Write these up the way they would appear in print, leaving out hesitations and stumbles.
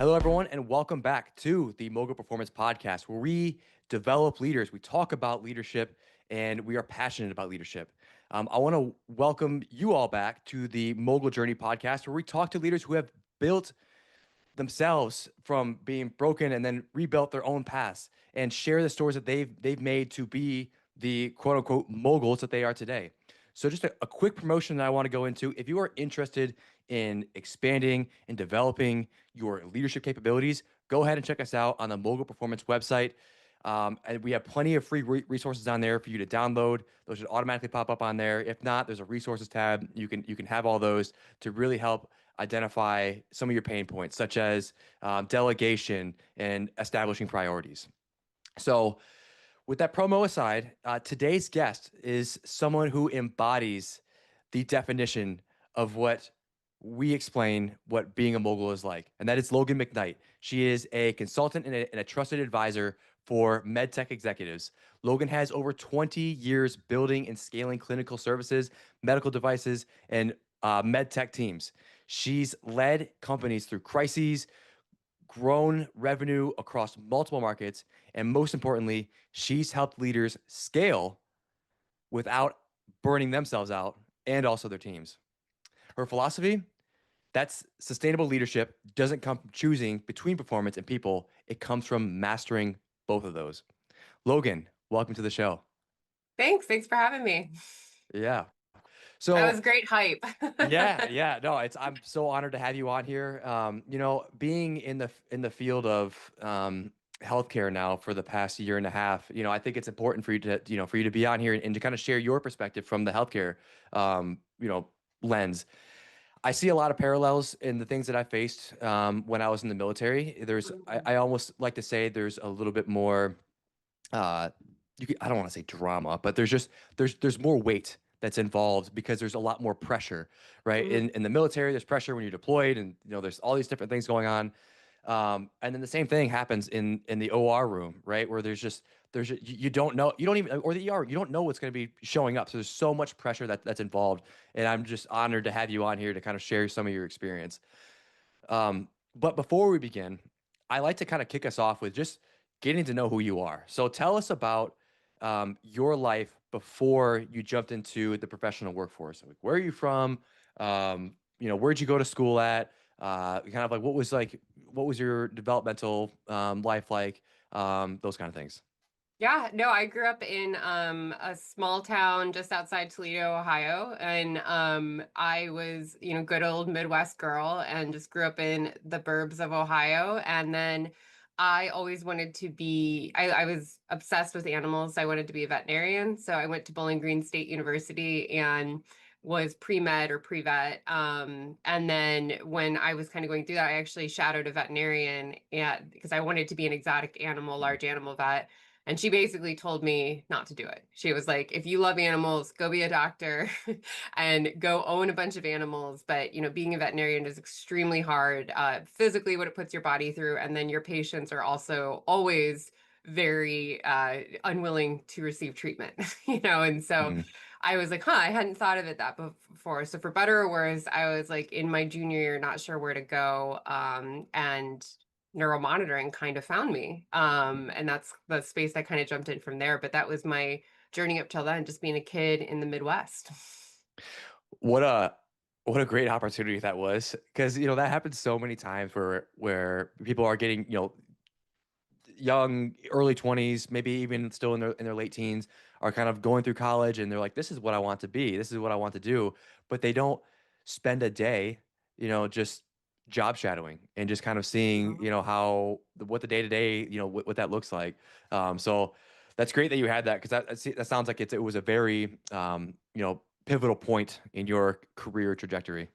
Hello, everyone, and welcome back to the Mogul Performance Podcast, where we develop leaders, we talk about leadership, and we are passionate about leadership. I want to welcome you all back to the Mogul Journey Podcast, where we talk to leaders who have built themselves from being broken and then rebuilt their own paths and share the stories that they've made to be the quote unquote moguls that they are today. So just a quick promotion that I want to go into. If you are interested in expanding and developing your leadership capabilities, go ahead and check us out on the Mogul Performance website. And we have plenty of free resources on there for you to download. Those should automatically pop up on there. If not, there's a resources tab. You can have all those to really help identify some of your pain points, such as delegation and establishing priorities. So, with that promo aside, today's guest is someone who embodies the definition of what we explain what being a mogul is like, and that is Logan McKnight. She is a consultant and a trusted advisor for medtech executives. Logan has over 20 years building and scaling clinical services, medical devices, and medtech teams. She's led companies through crises, grown revenue across multiple markets, and most importantly, she's helped leaders scale without burning themselves out and also their teams. Her philosophy, that's sustainable leadership doesn't come from choosing between performance and people. It comes from mastering both of those. Logan, welcome to the show. Thanks for having me. Yeah. That So was great hype. yeah, no, I'm so honored to have you on here. Being in the field of healthcare now for the past year and a half, I think it's important for you to be on here and to kind of share your perspective from the healthcare, um, you know, lens. I see a lot of parallels in the things that I faced when I was in the military. I almost like to say there's a little bit more uh I don't want to say drama, but there's more weight that's involved because there's a lot more pressure, right? Mhm. In the military, there's pressure when you're deployed, and there's all these different things going on. And then the same thing happens in the OR room, right? Where you don't know, you don't even, or the ER, you don't know what's going to be showing up. So there's so much pressure that's involved, and I'm just honored to have you on here to kind of share some of your experience. But before we begin, I like to kind of kick us off with just getting to know who you are. So tell us about your life before you jumped into the professional workforce. Like, where are you from? Where'd you go to school at? Kind of what was your developmental life like? Those kind of things. Yeah, no, I grew up in a small town just outside Toledo, Ohio, and I was, good old Midwest girl and just grew up in the burbs of Ohio. And then I always wanted to be, I was obsessed with animals. I wanted to be a veterinarian. So I went to Bowling Green State University and was pre-med or pre-vet. And then when I was kind of going through that, I actually shadowed a veterinarian because I wanted to be an exotic animal, large animal vet. And she basically told me not to do it. She was like, if you love animals, go be a doctor and go own a bunch of animals. But, being a veterinarian is extremely hard, physically, what it puts your body through. And then your patients are also always very unwilling to receive treatment, And so Mhm. I was like, I hadn't thought of it that before. So for better or worse, I was like in my junior year, not sure where to go. And neuromonitoring kind of found me. And that's the space I kind of jumped in from there. But that was my journey up till then, just being a kid in the Midwest. What a what a great opportunity that was, because that happens so many times where people are getting young, early 20s, maybe even still in their late teens, are kind of going through college, and they're like, this is what I want to be, this is what I want to do, but they don't spend a day, just job shadowing and just kind of seeing, Mhm. how what the day to day, what that looks like. So that's great that you had that, because that sounds like it was a very pivotal point in your career trajectory.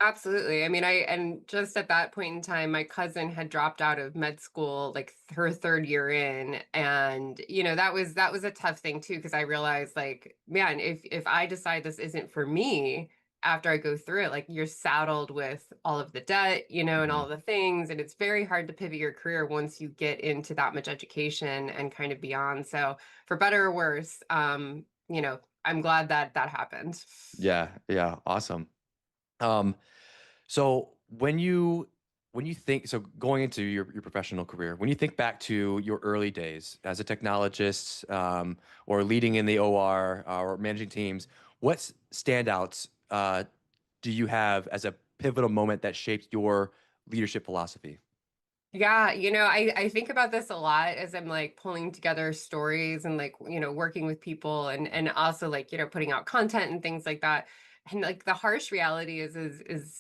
Absolutely. I mean, and just at that point in time, my cousin had dropped out of med school, like her third year in. And, that was a tough thing too, because I realized like, man, if I decide this isn't for me after I go through it, like you're saddled with all of the debt, and Mhm. all the things. And it's very hard to pivot your career once you get into that much education and kind of beyond. So for better or worse, I'm glad that that happened. Yeah, yeah, awesome. Um, so when you when you think, so going into your professional career, when you think back to your early days as a technologist, or leading in the OR, or managing teams, what standouts do you have as a pivotal moment that shaped your leadership philosophy? Yeah, I think about this a lot as I'm like pulling together stories and like, working with people and also like, putting out content and things like that. And like the harsh reality is,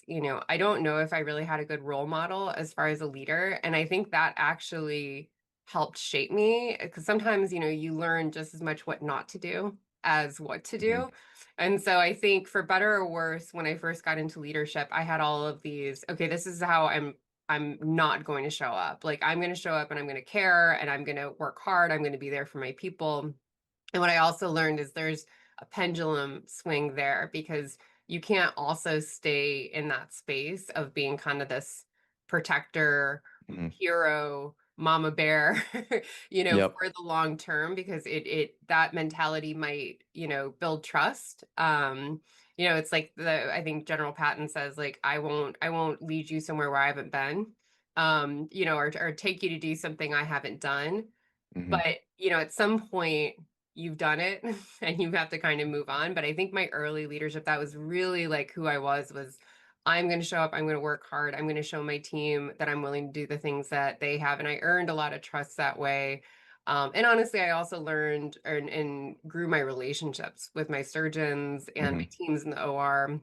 I don't know if I really had a good role model as far as a leader. And I think that actually helped shape me because sometimes, you learn just as much what not to do as what to Hmm. do. And so I think for better or worse, when I first got into leadership, I had all of these, okay, this is how I'm not going to show up. Like I'm going to show up and I'm going to care and I'm going to work hard. I'm going to be there for my people. And what I also learned is there's a pendulum swing there because you can't also stay in that space of being kind of this protector, Hmm. hero, mama bear, Yep. for the long term because it that mentality might, build trust. It's like the I think General Patton says like I won't lead you somewhere where I haven't been. Or take you to do something I haven't done. Hmm. But, at some point you've done it and you have to kind of move on. But I think my early leadership, that was really like who I was I'm going to show up, I'm going to work hard, I'm going to show my team that I'm willing to do the things that they have. And I earned a lot of trust that way. And honestly, I also learned and grew my relationships with my surgeons and my Hmm. teams in the OR.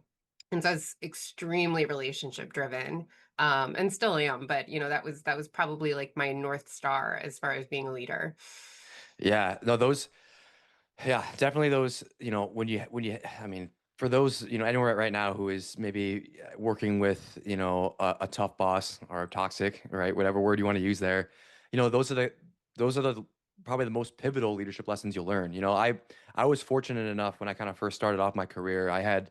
And so I was extremely relationship driven, and still am. But that was probably like my North Star as far as being a leader. Yeah, no, those, yeah, definitely those, when you, I mean, for those, anyone right now who is maybe working with, a tough boss or toxic, right? Whatever word you want to use there, those are the probably the most pivotal leadership lessons you'll learn. I was fortunate enough when I kind of first started off my career, I had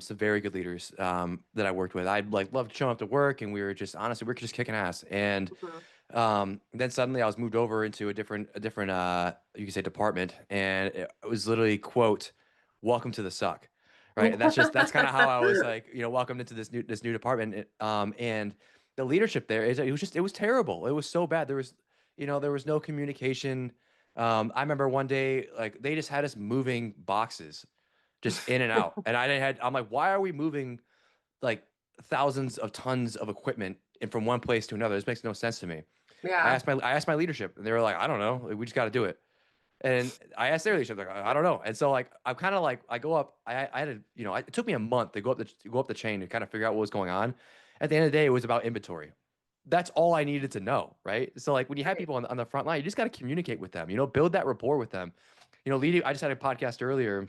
some very good leaders that I worked with. I like loved showing up to work, and we were just honestly, we were just kicking ass. And Mhm. then suddenly I was moved over into a different you could say department, and it was literally quote, "Welcome to the suck," right? And that's kind of how I was like, welcomed into this new department. And the leadership there is it was terrible. It was so bad. There was no communication. I remember one day like they just had us moving boxes just in and out, and I'm like, why are we moving like thousands of tons of equipment and from one place to another? This makes no sense to me. I Yeah. asked my I asked my leadership, and they were like, I don't know, like, we just got to do it. And I asked their leadership, like, I don't know. And so like I'm kind of like I go up. I had to, it took me a month to go up the chain to kind of figure out what was going on. At the end of the day, it was about inventory. That's all I needed to know, right? So like when you have Right. people on the front line, you just got to communicate with them. Build that rapport with them. Leading. I just had a podcast earlier,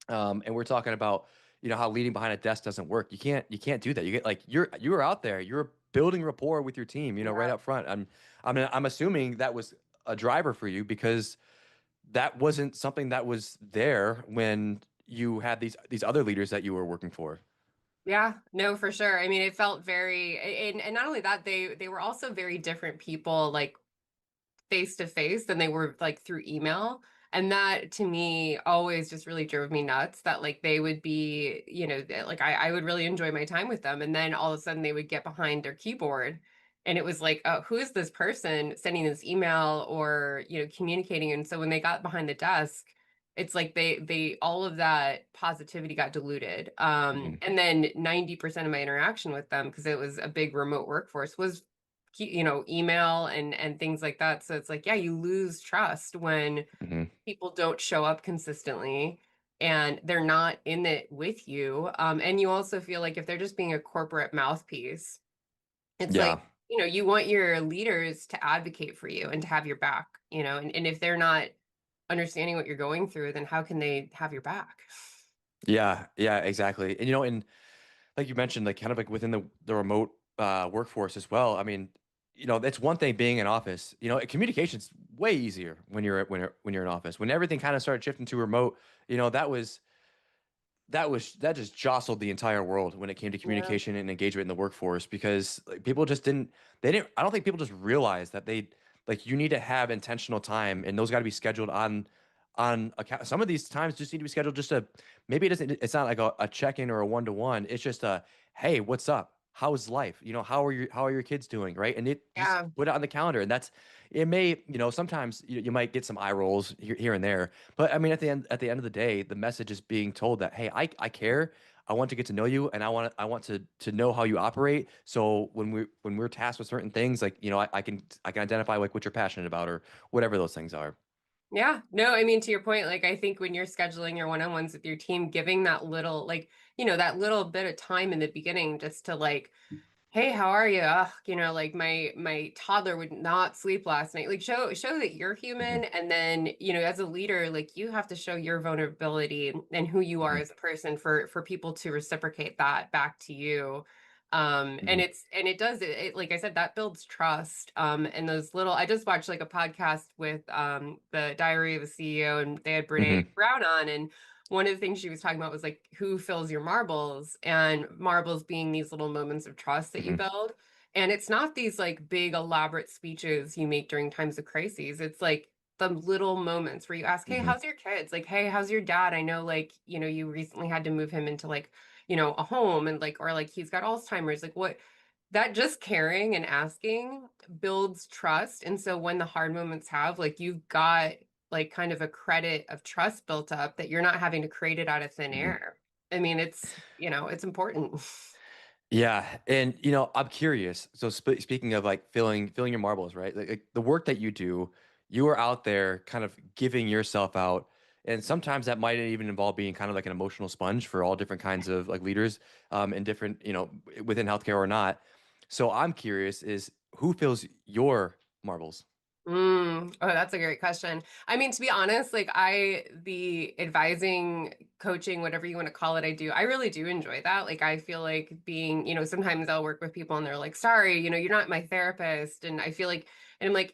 and we're talking about how leading behind a desk doesn't work. You can't do that. You get like you're out there, you're building rapport with your team, right Yeah. up front. I'm assuming that was a driver for you because that wasn't something that was there when you had these other leaders that you were working for. Yeah. No, for sure. I mean, it felt very, and not only that, they were also very different people, like face to face than they were like through email. And that to me always just really drove me nuts that like they would be, like I would really enjoy my time with them. And then all of a sudden they would get behind their keyboard and it was like, oh, who is this person sending this email or, communicating? And so when they got behind the desk, it's like they all of that positivity got diluted. Hmm. And then 90% of my interaction with them, because it was a big remote workforce, was email and things like that. So it's like, yeah, you lose trust when Hmm. people don't show up consistently and they're not in it with you. And you also feel like if they're just being a corporate mouthpiece, it's like, Yeah. you want your leaders to advocate for you and to have your back, and if they're not understanding what you're going through, then how can they have your back? Yeah. Yeah. Exactly. And like you mentioned, like kind of like within the remote workforce as well. I mean, it's one thing being in office. Communication's way easier when you're in office. When everything kind of started shifting to remote, that just jostled the entire world when it came to Yeah. communication and engagement in the workforce because like, people just didn't I don't think people just realized that they like you need to have intentional time, and those got to be scheduled on account. Some of these times just need to be scheduled just maybe it's not like a check-in or a one-to-one. It's just a, hey, what's up? how's life? How are your kids doing, right? And it just Yeah. put it on the calendar, and it may, sometimes you might get some eye rolls here and there, but I mean, at the end of the day, the message is being told that, hey, I care. I want to get to know you, and I want to know how you operate. So when we're tasked with certain things, like, I can identify like what you're passionate about or whatever those things are. Yeah. No, I mean, to your point, like, I think when you're scheduling your one-on-ones with your team, giving that little, like, that little bit of time in the beginning just to like, hey, how are you? Ugh, like my toddler would not sleep last night. Like, show that you're Hmm. human, and then, as a leader, like, you have to show your vulnerability and who you are Hmm. as a person for people to reciprocate that back to you. And Hmm. it does it, like I said, that builds trust. And those little, I just watched like a podcast with the Diary of a CEO, and they had Brene Hmm. Brown on, and one of the things she was talking about was like, who fills your marbles, and marbles being these little moments of trust that you Hmm. build. And it's not these like big elaborate speeches you make during times of crises. It's like the little moments where you ask, hey, Hmm. how's your kids? Like, hey, how's your dad? I know, like, you recently had to move him into like, a home, and like, or like he's got Alzheimer's. Like, what, that just caring and asking builds trust. And so when the hard moments have, like, you've got like kind of a credit of trust built up that you're not having to create it out of thin Hmm. air. I mean, it's important. Yeah, and I'm curious. So speaking of like filling your marbles, right? Like the work that you do, you are out there kind of giving yourself out, and sometimes that might even involve being kind of like an emotional sponge for all different kinds of like leaders, and different, within healthcare or not. So I'm curious, is who fills your marbles? Oh, that's a great question. I mean, to be honest, like, the advising, coaching, whatever you want to call it, I really do enjoy that. Like, I feel like being, sometimes I'll work with people and they're like, sorry, you're not my therapist. And I feel like, and I'm like,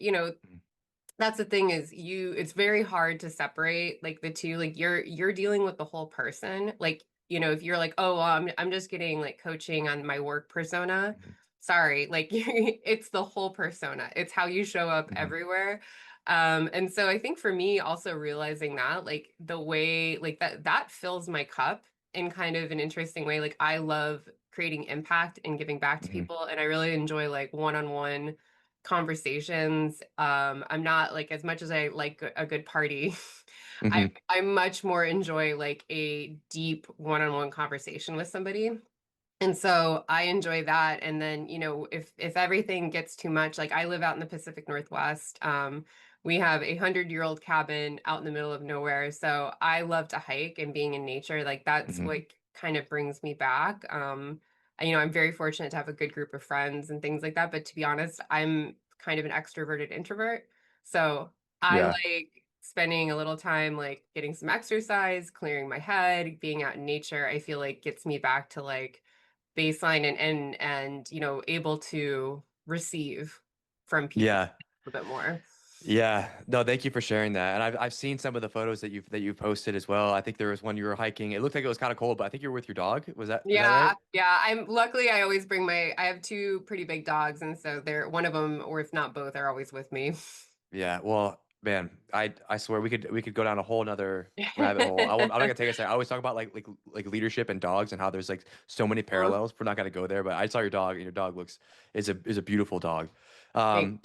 that's the thing is, it's very hard to separate like the two. Like, you're dealing with the whole person. Like, if you're like, oh, well, I'm just getting like coaching on my work persona. Hmm. Sorry, like, it's the whole persona. It's how you show up Hmm. everywhere. And so I think for me also realizing that, like, the way like that fills my cup in kind of an interesting way. Like, I love creating impact and giving back to Hmm. people, and I really enjoy like one-on-one conversations. I'm not like, as much as I like a good party, I Hmm. I much more enjoy like a deep one-on-one conversation with somebody. And so I enjoy that. And then, if everything gets too much, like, I live out in the Pacific Northwest. We have 100-year-old cabin out in the middle of nowhere. So I love to hike, and being in nature, like, that's Hmm. what kind of brings me back. I'm very fortunate to have a good group of friends and things like that. But to be honest, I'm kind of an extroverted introvert. So I Yeah. like spending a little time like getting some exercise, clearing my head, being out in nature. I feel like gets me back to like baseline, and able to receive from people Yeah. a bit more. Yeah, no, thank you for sharing that. And I've seen some of the photos that you've posted as well. I think there was one you were hiking. It looked like it was kind of cold, but I think you were with your dog. Was that Yeah, right? yeah. I'm luckily, I always bring I have two pretty big dogs, and so they're one of them, or if not both, are always with me. Yeah. Well, man, I swear we could go down a whole nother rabbit hole. I'm not gonna take us there. I always talk about like leadership and dogs and how there's like so many parallels. We're not gonna go there, but I saw your dog, and your dog looks is a beautiful dog. Thanks. Um,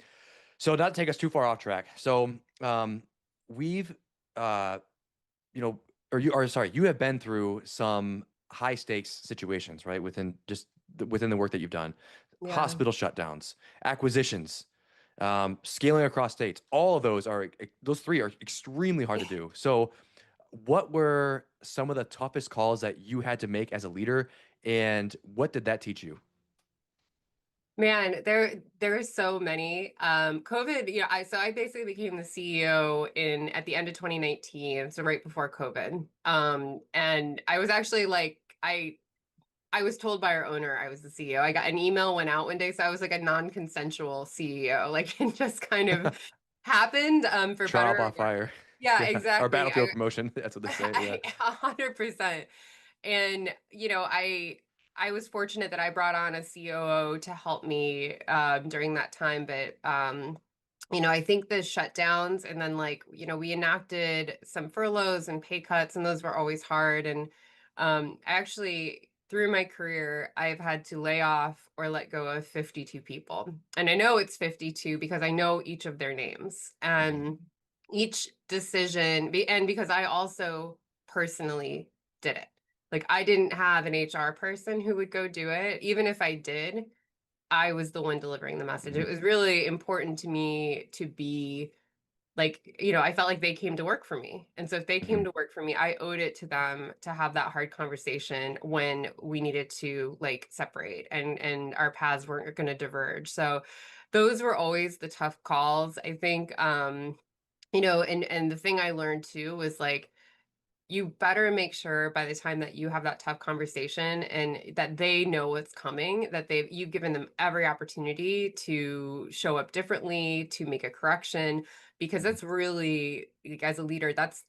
so not to take us too far off track. So we've uh you know, or sorry, you have been through some high stakes situations, right? Within the work that you've done, Yeah. hospital shutdowns, acquisitions, scaling across states. All of those three are extremely hard to do. So, what were some of the toughest calls that you had to make as a leader, and what did that teach you? Man, there are so many. COVID, I basically became the CEO in at the end of 2019, so right before COVID. And I was actually like, I was told by our owner I was the CEO. I got an email went out one day, so I was like a non-consensual CEO. Like, it just kind of happened, for Trial better by or worse. fire. Yeah, Yeah, or exactly. battlefield promotion. That's what they say. Yeah. 100%. And I was fortunate that I brought on a COO to help me during that time. But I think the shutdowns, and then like, we enacted some furloughs and pay cuts, and those were always hard. And I actually through my career, I've had to lay off or let go of 52 people. And I know it's 52 because I know each of their names Mhm. and each decision, and because I also personally did it. Like I didn't have an HR person who would go do it. Even if I did, I was the one delivering the message. It Mhm. was really important to me to be like, I felt like they came to work for me. And so if they came Mhm. to work for me, I owed it to them to have that hard conversation when we needed to like separate and our paths weren't going to diverge. So those were always the tough calls. I think and the thing I learned too was like you better make sure by the time that you have that tough conversation and that they know what's coming, that you've given them every opportunity to show up differently, to make a correction, because Mhm. that's really like, as a leader, that's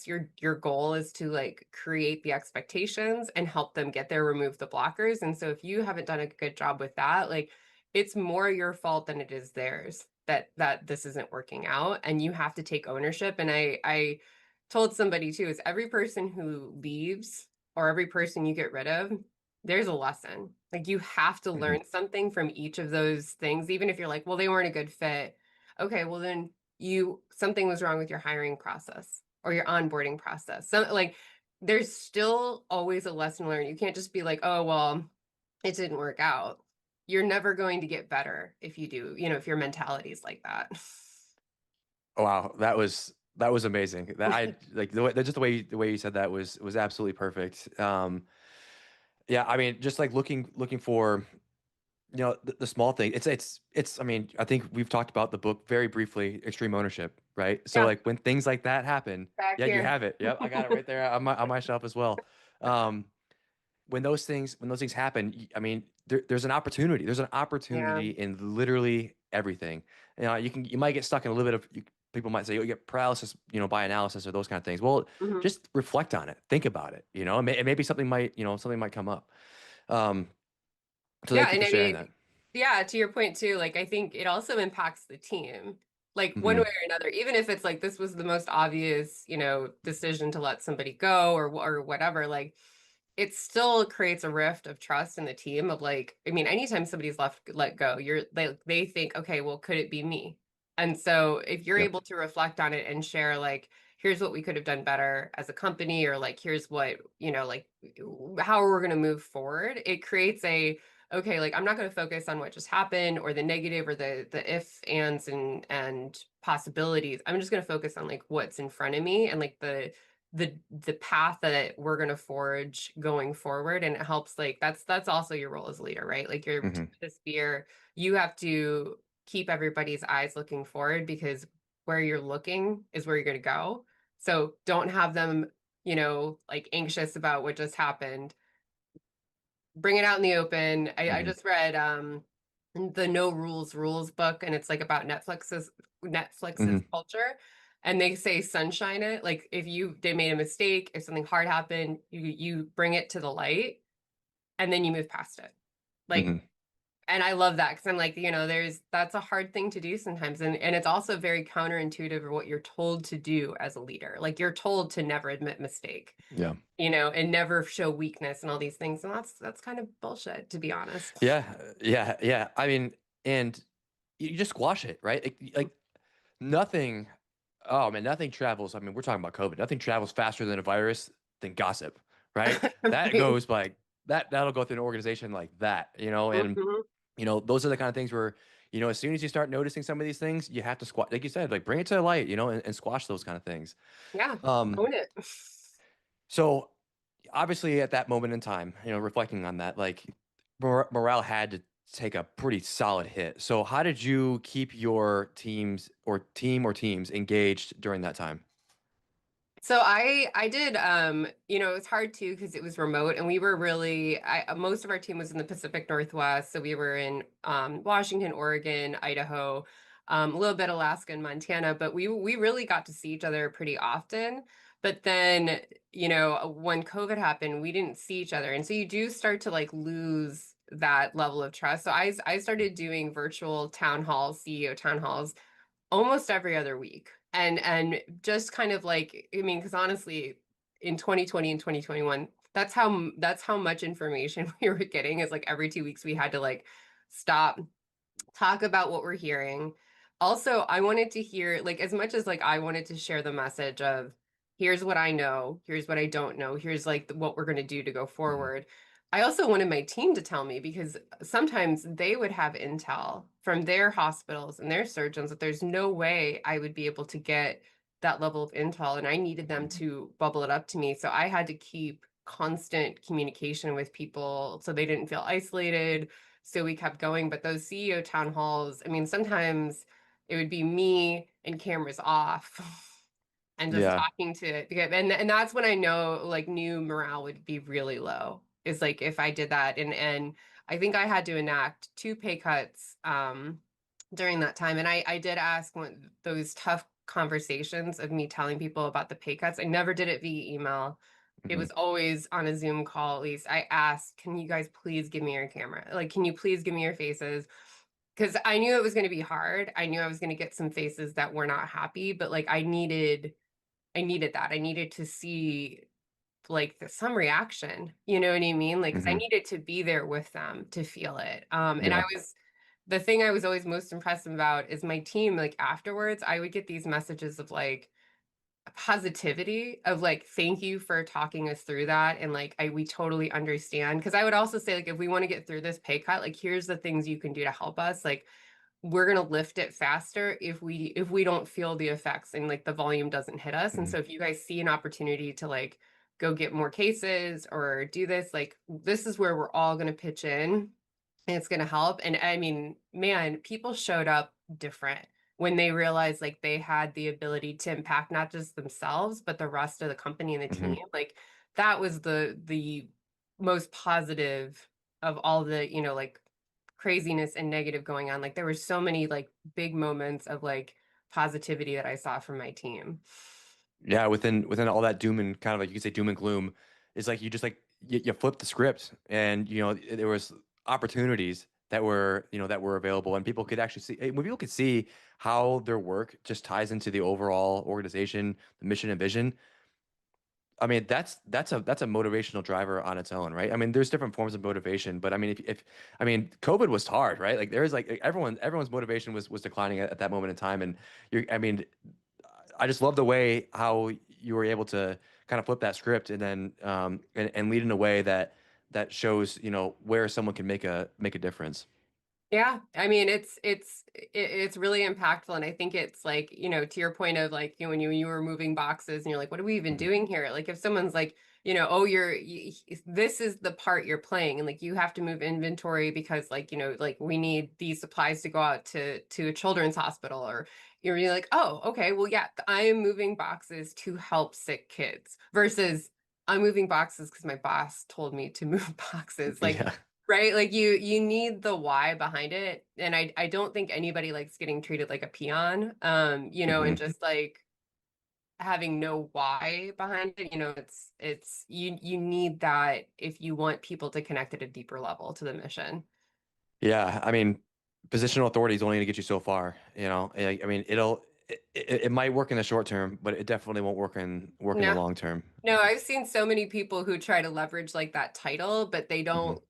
your goal is to like create the expectations and help them get there, remove the blockers. And so if you haven't done a good job with that, like it's more your fault than it is theirs that this isn't working out, and you have to take ownership. And I told somebody too is every person who leaves or every person you get rid of, there's a lesson. Like you have to Mhm. learn something from each of those things, even if you're like, well, they weren't a good fit. Okay, well then something was wrong with your hiring process or your onboarding process. So like there's still always a lesson learned. You can't just be like, oh, well, it didn't work out. You're never going to get better if you do, if your mentality is like that. Wow, that was amazing. That I like just the way you said that was absolutely perfect. Yeah, I mean, just like looking for the small thing. It's. I mean, I think we've talked about the book very briefly, Extreme Ownership, right? So Yeah, like when things like that happen, back yeah, you here. have it. Yep, I got it right there on my shelf as well. Um, when those things happen, I mean, there's an opportunity. There's an Yeah. opportunity in literally everything. You might get stuck in a little bit of people might say you get paralysis, by analysis or those kind of things. Well, Mhm. just reflect on it, think about it, and maybe something might come up. Um, so Yeah, thank you and for I sharing mean, that. yeah, to your point too, like I think it also impacts the team. Like one way Hmm. or another, even if it's like this was the most obvious, decision to let somebody go or whatever, like it still creates a rift of trust in the team of like, I mean, anytime somebody's let go, they think, okay, well, could it be me? And so if you're Yep. able to reflect on it and share like, here's what we could have done better as a company, or like here's what, like how we're going to move forward, it creates okay, like I'm not going to focus on what just happened or the negative or the if ands and possibilities. I'm just going to focus on like what's in front of me and like the path that we're going to forge going forward. And it helps, like that's also your role as a leader, right? Like your tip Hmm. of the spear, you have to keep everybody's eyes looking forward, because where you're looking is where you're going to go. So don't have them, like anxious about what just happened. Bring it out in the open. I Hmm. just read the No Rules Rules book, and it's like about Netflix's Hmm. culture. And they say sunshine it. Like if they made a mistake, if something hard happened, you bring it to the light and then you move past it. Like, Hmm. and I love that because I'm like, that's a hard thing to do sometimes. And it's also very counterintuitive of what you're told to do as a leader. Like you're told to never admit mistake, Yeah. and never show weakness and all these things. And that's kind of bullshit, to be honest. Yeah. Yeah. Yeah. I mean, and you just squash it, right? Like nothing. Oh man, nothing travels. I mean, we're talking about COVID. Nothing travels faster than a virus than gossip, right? That Right. goes like that'll go through an organization like that, and Mhm. those are the kind of things where, as soon as you start noticing some of these things, you have to squash, like you said, like bring it to the light, and squash those kind of things. Yeah, Um, own it. so obviously at that moment in time, reflecting on that, like morale had to take a pretty solid hit. So how did you keep your teams engaged during that time? So I did it was hard too because it was remote, and we were really most of our team was in the Pacific Northwest, so we were in Washington, Oregon, Idaho, a little bit Alaska and Montana, but we really got to see each other pretty often. But then, when COVID happened, we didn't see each other. And so you do start to like lose that level of trust. So I started doing virtual town halls, CEO town halls almost every other week. And just kind of like, I mean, because honestly, in 2020 and 2021, that's how much information we were getting, is like every 2 weeks we had to like stop, talk about what we're hearing. Also, I wanted to hear, like, as much as like I wanted to share the message of here's what I know, here's what I don't know, here's like what we're going to do to go Hmm. forward. I also wanted my team to tell me, because sometimes they would have intel from their hospitals and their surgeons that there's no way I would be able to get that level of intel, and I needed them to bubble it up to me. So I had to keep constant communication with people so they didn't feel isolated, so we kept going. But those CEO town halls, I mean, sometimes it would be me and cameras off and just Yeah. talking to, and that's when I know like new morale would be really low. Is like if I did that, and I think I had to enact 2 pay cuts during that time. And I did ask one those tough conversations of me telling people about the pay cuts. I never did it via email. It Hmm. was always on a Zoom call. At least I asked, can you guys please give me your camera? Like, can you please give me your faces? Because I knew it was going to be hard. I knew I was going to get some faces that were not happy, but like I needed that. I needed to see like some reaction. You know what I mean? Like, 'cause I Hmm. needed to be there with them to feel it. And I Yeah. was the thing I was always most impressed about is my team. Like afterwards, I would get these messages of like positivity of like thank you for talking us through that, and like I we totally understand. Because I would also say like if we want to get through this pay cut, like here's the things you can do to help us. Like we're going to lift it faster if we don't feel the effects and like the volume doesn't hit us. And Hmm. so if you guys see an opportunity to like go get more cases or do this, like this is where we're all going to pitch in, and it's going to help. And I mean, man, people showed up different when they realized like they had the ability to impact not just themselves but the rest of the company and the Hmm. team. Like that was the most positive of all the, like craziness and negative going on. Like there were so many like big moments of like positivity that I saw from my team. Yeah, within all that doom and kind of like you could say doom and gloom, it's like you just like you flip the script, and there was opportunities that were that were available, and people could actually see when people could see how their work just ties into the overall organization, the mission and vision. I mean, that's a motivational driver on its own, right? I mean, there's different forms of motivation, but I mean, if I mean, COVID was hard, right? Like there's like everyone's motivation was declining at that moment in time, and I mean, I just love the way how you were able to kind of flip that script and then and lead in a way that shows where someone can make a difference. Yeah, I mean it's really impactful, and I think it's like, to your point of like, when you were moving boxes and you're like, what are we even Hmm. doing here? Like if someone's like, oh, this is the part you're playing, and like you have to move inventory because like, like we need these supplies to go out to a children's hospital, or you're really like, oh, okay, well, yeah, I am moving boxes to help sick kids versus I'm moving boxes because my boss told me to move boxes. Like, Yeah. right? Like you need the why behind it. And I don't think anybody likes getting treated like a peon. And Hmm. just like having no why behind it, it's you need that if you want people to connect at a deeper level to the mission. Yeah. I mean, positional authority is only going to get you so far. I mean, it might work in the short term, but it definitely won't work in the Yeah. long term. No, I've seen so many people who try to leverage like that title, but Hmm. they don't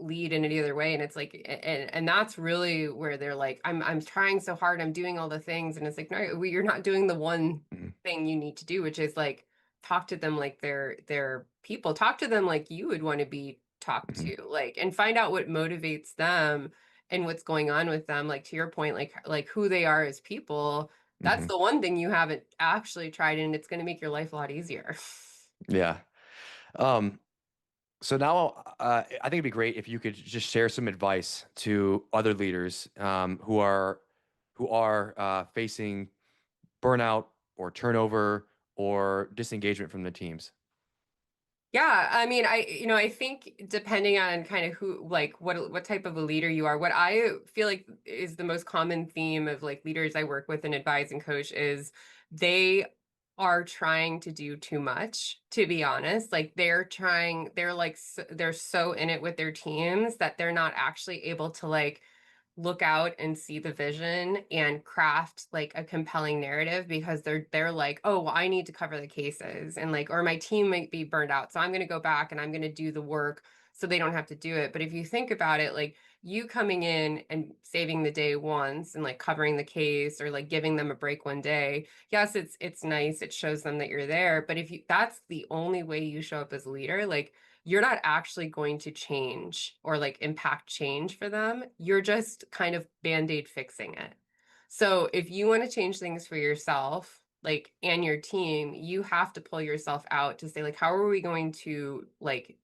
lead in any other way. And it's like, and that's really where they're like, I'm trying so hard, I'm doing all the things. And it's like, no, you're not doing the one Hmm. thing you need to do, which is like talk to them like they're people, talk to them like you would want to be talked Hmm. to, like, and find out what motivates them and what's going on with them. Like to your point, like who they are as people. That's Hmm. the one thing you haven't actually tried, and it's going to make your life a lot easier. Yeah. Um, So now, I think it'd be great if you could just share some advice to other leaders who are facing burnout or turnover or disengagement from the teams. Yeah, I mean, I think depending on kind of who, like, what type of a leader you are, what I feel like is the most common theme of like leaders I work with and advise and coach is they are trying to do too much, to be honest. Like they're like, they're so in it with their teams that they're not actually able to like look out and see the vision and craft like a compelling narrative because they're like, oh, well, I need to cover the cases, and like, or my team might be burned out, so I'm going to go back and I'm going to do the work so they don't have to do it. But if you think about it, like you coming in and saving the day once and like covering the case or like giving them a break one day, yes, it's nice, it shows them that you're there. But if you that's the only way you show up as a leader, like you're not actually going to change or like impact change for them. You're just kind of band-aid fixing it. So if you want to change things for yourself, like, and your team, you have to pull yourself out to say, like, how are we going to like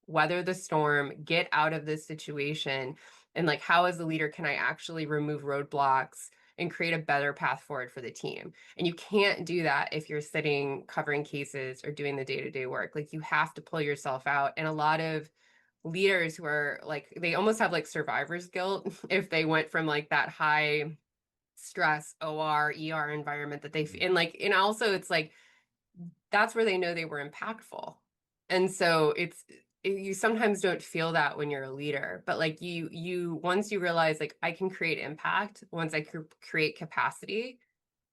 weather the storm, get out of this situation, and like how as a leader can I actually remove roadblocks and create a better path forward for the team. And you can't do that if you're sitting covering cases or doing the day-to-day work. Like you have to pull yourself out. And a lot of leaders who are like they almost have like survivor's guilt if they went from like that high stress OR ER environment that they and like and also it's like that's where they know they were impactful. And so you sometimes don't feel that when you're a leader, but like you once you realize like I can create impact, once I create capacity,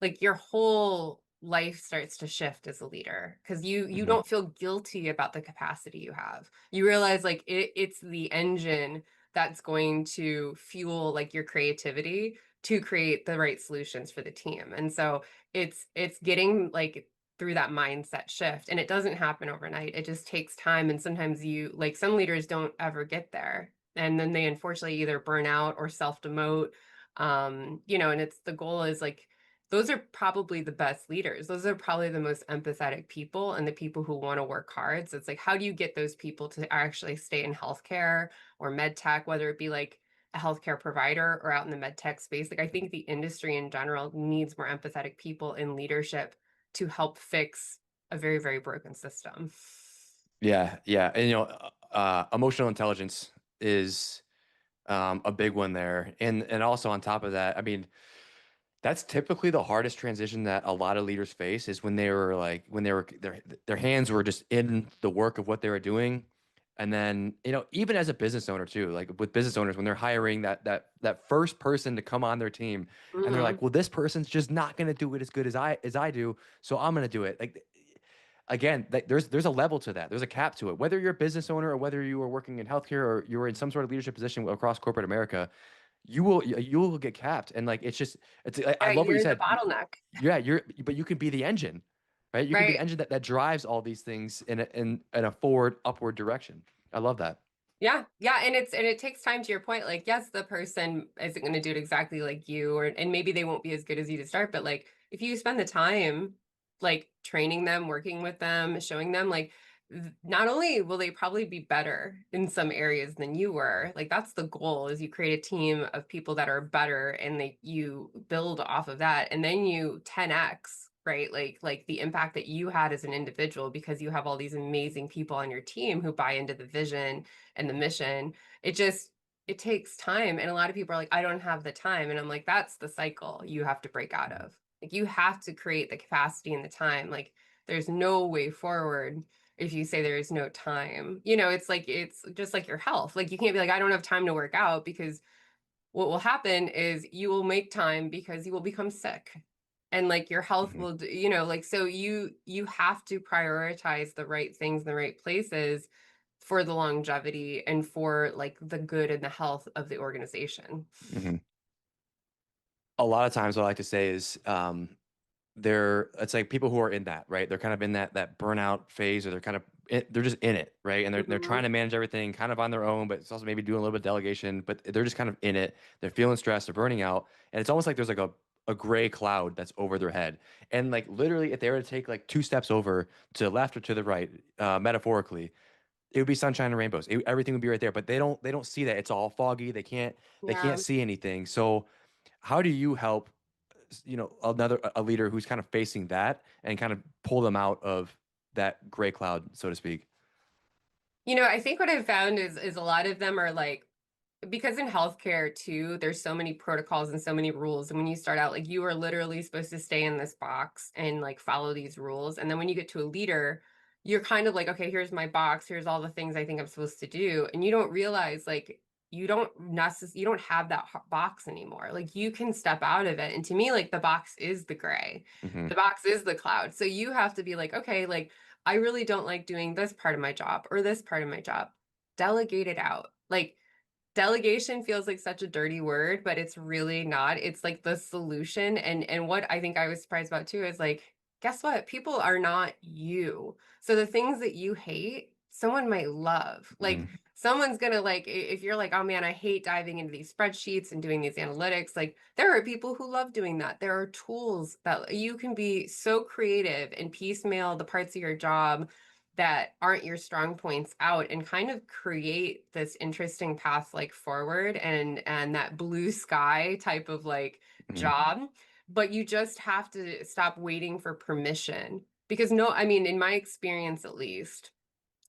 like your whole life starts to shift as a leader because you Hmm. don't feel guilty about the capacity you have. You realize like it's the engine that's going to fuel like your creativity to create the right solutions for the team. And so it's getting like through that mindset shift, and it doesn't happen overnight. It just takes time, and sometimes you like some leaders don't ever get there, and then they unfortunately either burn out or self demote. And it's the goal is like those are probably the best leaders. Those are probably the most empathetic people and the people who want to work hard. So it's like, how do you get those people to actually stay in healthcare or med tech, whether it be like a healthcare provider or out in the med tech space? Like, I think the industry in general needs more empathetic people in leadership to help fix a very, very broken system. Yeah, yeah, and emotional intelligence is a big one there, and also on top of that, I mean, that's typically the hardest transition that a lot of leaders face is when they were their hands were just in the work of what they were doing. And then, even as a business owner too, like with business owners, when they're hiring that first person to come on their team and they're Hmm. like, well, this person's just not going to do it as good as I do, so I'm going to do it. Like again, there's a level to that. There's a cap to it. Whether you're a business owner or whether you are working in healthcare or you're in some sort of leadership position across corporate America, you will get capped. And like I Yeah, love what you you're the said. bottleneck, Yeah, but you can be the engine, right? You can be the right? engine that drives all these things in a forward upward direction. I love that. Yeah, yeah, and it takes time to your point. Like, yes, the person isn't going to do it exactly like you, or and maybe they won't be as good as you to start, but like if you spend the time like training them, working with them, showing them like not only will they probably be better in some areas than you were, like that's the goal is you create a team of people that are better and you build off of that and then you 10x, right? Like the impact that you had as an individual because you have all these amazing people on your team who buy into the vision and the mission. It takes time, and a lot of people are like, I don't have the time, and I'm like, that's the cycle you have to break out of. Like you have to create the capacity and the time. Like there's no way forward if you say there is no time. It's like it's just like your health. Like you can't be like, I don't have time to work out, because what will happen is you will make time because you will become sick, and like your health Hmm. will like, so you have to prioritize the right things in the right places for the longevity and for like the good and the health of the organization. Hmm. A lot of times, what I like to say is, it's like people who are in that, right? They're kind of in that burnout phase, or they're just in it, right? And they're trying Mhm. to manage everything kind of on their own, but it's also maybe doing a little bit of delegation, but they're just kind of in it. They're feeling stressed, they're burning out, and it's almost like there's like a gray cloud that's over their head. And like literally, if they were to take like two steps over to the left or to the right, metaphorically, it would be sunshine and rainbows. Everything would be right there, but they don't see that. It's all foggy. They can't Yeah. see anything. So how do you help, another a leader who's kind of facing that and kind of pull them out of that gray cloud, so to speak? I think what I've found is a lot of them are like, because in healthcare too, there's so many protocols and so many rules. And when you start out, like you are literally supposed to stay in this box and like follow these rules. And then when you get to a leader, you're kind of like, okay, here's my box, here's all the things I think I'm supposed to do. And you don't realize like you don't have that box anymore. Like you can step out of it. And to me, like the box is the gray. Hmm. The box is the cloud. So you have to be like, okay, like I really don't like doing this part of my job or this part of my job. Delegate it out. Like delegation feels like such a dirty word, but it's really not. It's like the solution. And what I think I was surprised about too is like, guess what? People are not you. So the things that you hate, someone might love. Like Hmm. someone's gonna like if you're like, oh man, I hate diving into these spreadsheets and doing these analytics, like there are people who love doing that. There are tools that you can be so creative and piecemeal the parts of your job that aren't your strong points out and kind of create this interesting path like forward and that blue sky type of like Hmm. job. But you just have to stop waiting for permission because no, I mean, in my experience at least,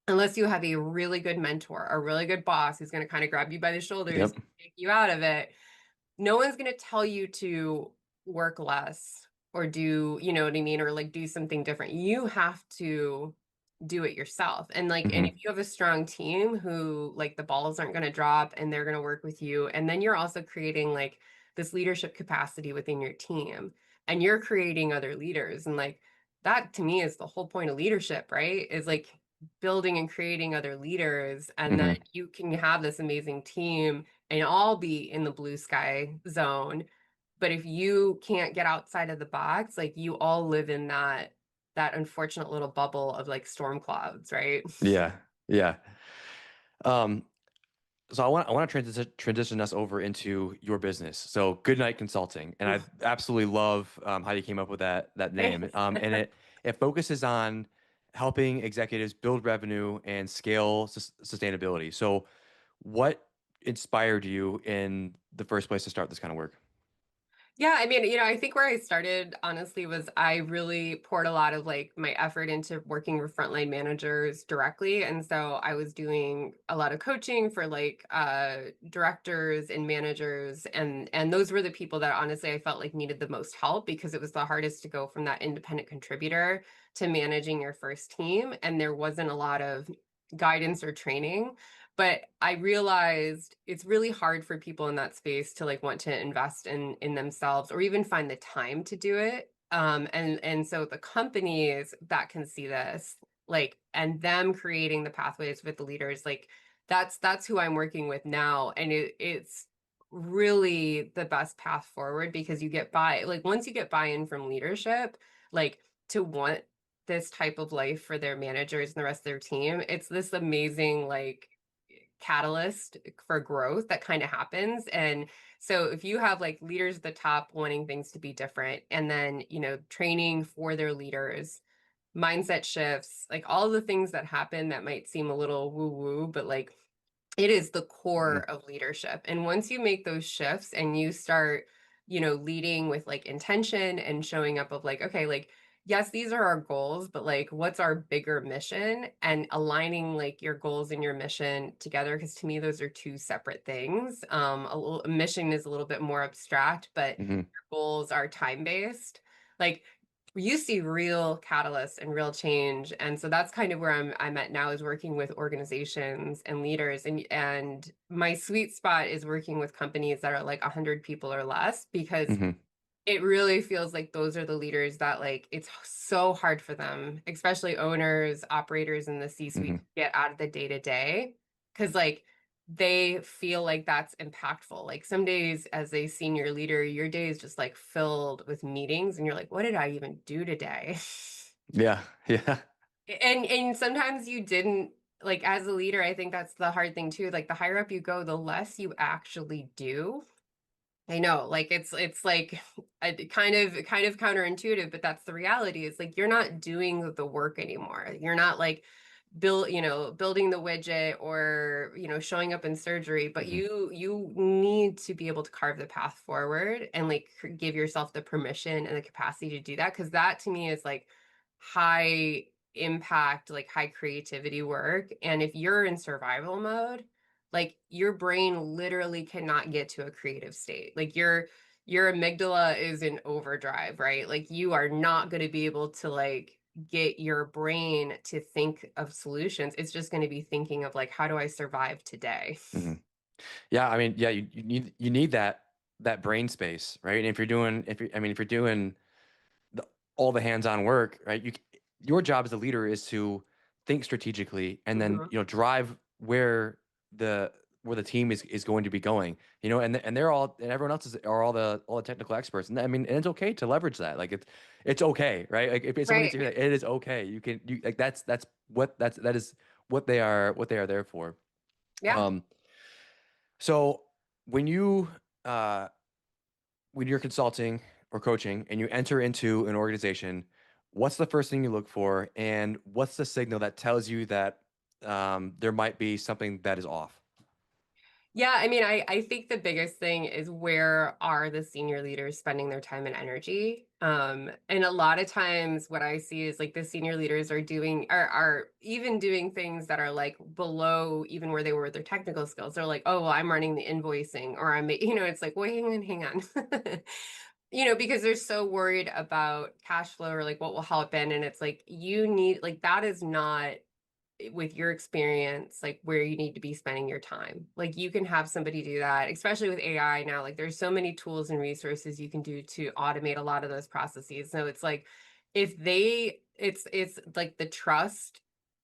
unless you have a really good mentor, a really good boss who's going to kind of grab you by the shoulders, Yep. take you out of it, no one's going to tell you to work less or do, you know what I mean, or like do something different. You have to do it yourself. And like, and if Hmm. you have a strong team who like the balls aren't going to drop and they're going to work with you, and then you're also creating like this leadership capacity within your team and you're creating other leaders. And like that to me is the whole point of leadership, right? Is like building and creating other leaders. And then Hmm. you can have this amazing team and all be in the blue sky zone. But if you can't get outside of the box, like you all live in that unfortunate little bubble of like storm clouds, right? Yeah. Yeah. Um, so I want to transition us over into your business. So Good Night Consulting, and I Ooh, absolutely love how you came up with that name. thanks. And it focuses on helping executives build revenue and scale sustainability. So, what inspired you in the first place to start this kind of work? Yeah, I mean, you know, I think where I started honestly was I really poured a lot of like my effort into working with frontline managers directly. And so I was doing a lot of coaching for like directors and managers and those were the people that honestly I felt like needed the most help because it was the hardest to go from that independent contributor to managing your first team and there wasn't a lot of guidance or training. But I realized it's really hard for people in that space to like want to invest in themselves or even find the time to do it. And so the companies that can see this, like, and them creating the pathways with the leaders, like that's who I'm working with now. And it's really the best path forward because you get like once you get buy-in from leadership, like to want this type of life for their managers and the rest of their team, it's this amazing like catalyst for growth that kind of happens. And so if you have like leaders at the top wanting things to be different and then, you know, training for their leaders, mindset shifts, like all the things that happen that might seem a little woo woo, but like it is the core Hmm. of leadership. And once you make those shifts and you start, you know, leading with like intention and showing up of like, okay, like, yes, these are our goals, but like, what's our bigger mission and aligning like your goals and your mission together? Because to me, those are two separate things. A mission is a little bit more abstract, but Hmm. your goals are time based. Like you see real catalysts and real change. And so that's kind of where I'm at now is working with organizations and leaders. And my sweet spot is working with companies that are like 100 people or less because Hmm. it really feels like those are the leaders that like it's so hard for them, especially owners, operators in the C-suite Hmm. to get out of the day to day because like they feel like that's impactful. Like some days as a senior leader, your day is just like filled with meetings and you're like, what did I even do today? Yeah. Yeah. And sometimes you didn't like as a leader, I think that's the hard thing too. Like the higher up you go, the less you actually do. I know, like it's like kind of counterintuitive, but that's the reality. It's like you're not doing the work anymore. You're not like building the widget or, you know, showing up in surgery, but Hmm. you need to be able to carve the path forward and like give yourself the permission and the capacity to do that because that to me is like high impact, like high creativity work. And if you're in survival mode, like your brain literally cannot get to a creative state. Like your amygdala is in overdrive, right? Like you are not going to be able to like get your brain to think of solutions. It's just going to be thinking of like how do I survive today? Hmm. Yeah, I mean, yeah, you need that brain space, right? And if you're doing if you I mean if you're doing the, all the hands-on work, right? Your job as a leader is to think strategically and then Mhm. drive the where the team is going to be going. And they're all and everyone else are all the technical experts. And I mean, and it's okay to leverage that. Like it's okay, right? Like if someone needs to Right. hear that, it is okay. You like that is what they are there for. Yeah. Um, so when you uh when you're consulting or coaching and you enter into an organization, what's the first thing you look for, and what's the signal that tells you that there might be something that is off? Yeah, I mean, I think the biggest thing is where are the senior leaders spending their time and energy? And a lot of times what I see is like the senior leaders are even doing things that are like below even where they were with their technical skills. They're like, oh, well, I'm running the invoicing or it's like, well, hang on. Because they're so worried about cash flow or like what will happen. And it's like you need like that is not with your experience, like where you need to be spending your time. Like you can have somebody do that, especially with AI now. Like there's so many tools and resources you can do to automate a lot of those processes. So it's like if they it's like the trust,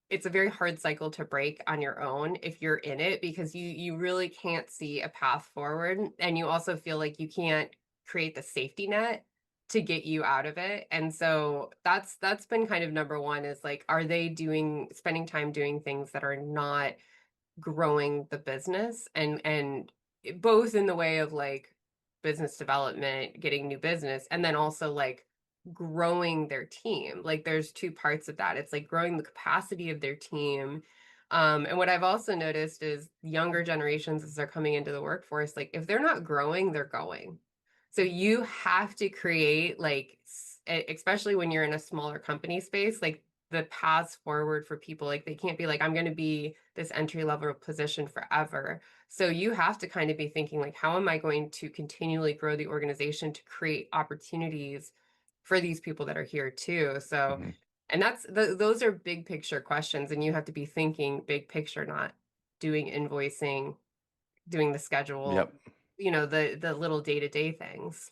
it's a very hard cycle to break on your own if you're in it because you really can't see a path forward and you also feel like you can't create the safety net to get you out of it. And so that's been kind of number one is like are they doing spending time doing things that are not growing the business and both in the way of like business development, getting new business, and then also like growing their team. Like there's two parts of that. It's like growing the capacity of their team. And what I've also noticed is younger generations as they're coming into the workforce, like if they're not growing, they're going. So you have to create like, especially when you're in a smaller company space, like the paths forward for people. Like they can't be like, I'm going to be this entry level position forever. So you have to kind of be thinking like, how am I going to continually grow the organization to create opportunities for these people that are here too? So, Hmm. and those are big picture questions, and you have to be thinking big picture, not doing invoicing, doing the schedule, Yep. the little day to day things.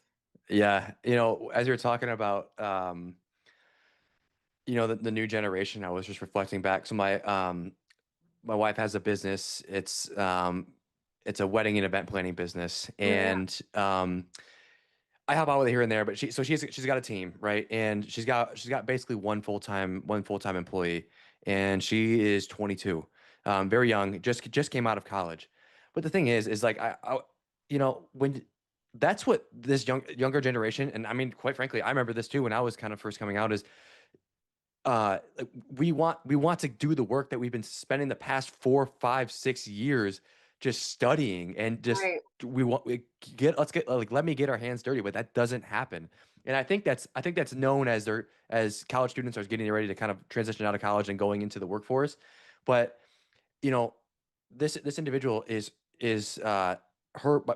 Yeah. As you're talking about, the new generation, I was just reflecting back. So my wife has a business. It's a wedding and event planning business, Oh yeah. and I help out with it here and there, but she's got a team, right? And she's got basically one full time employee, and she is 22, very young, just came out of college. But the thing is like when that's what this younger generation, and I mean, quite frankly, I remember this too when I was kind of first coming out, is like we want to do the work that we've been spending the past 4, 5, 6 years just studying and just Right. we want we get let's get like let me get our hands dirty, but that doesn't happen. And I think that's known as college students are getting ready to kind of transition out of college and going into the workforce. But you know, this individual is my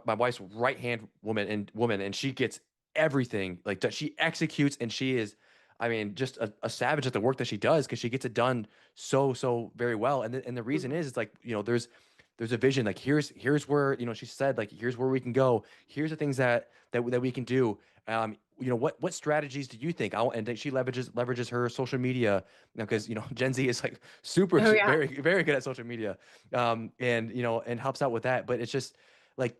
wife's right hand woman, and she gets everything like she executes, and she is, I mean, just a savage at the work that she does because she gets it done so very well. And the reason Mhm. is it's like there's a vision, like here's where she said, like here's where we can go, here's the things that we can do. What strategies do you think? And then she leverages her social media, because Gen Z is like Oh yeah. very very good at social media, and helps out with that. But it's just like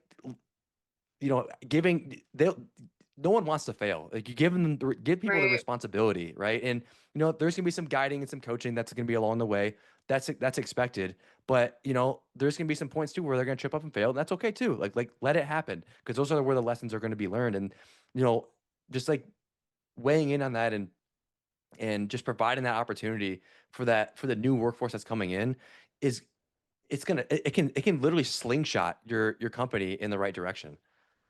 giving they no one wants to fail. Like you give people the Right. responsibility, right? And there's gonna be some guiding and some coaching that's gonna be along the way. That's expected. But there's gonna be some points too where they're gonna trip up and fail, and that's okay too. Like let it happen, because those are where the lessons are gonna be learned. And you know just like weighing in on that, and just providing that opportunity for the new workforce that's coming in is it can literally slingshot your company in the right direction.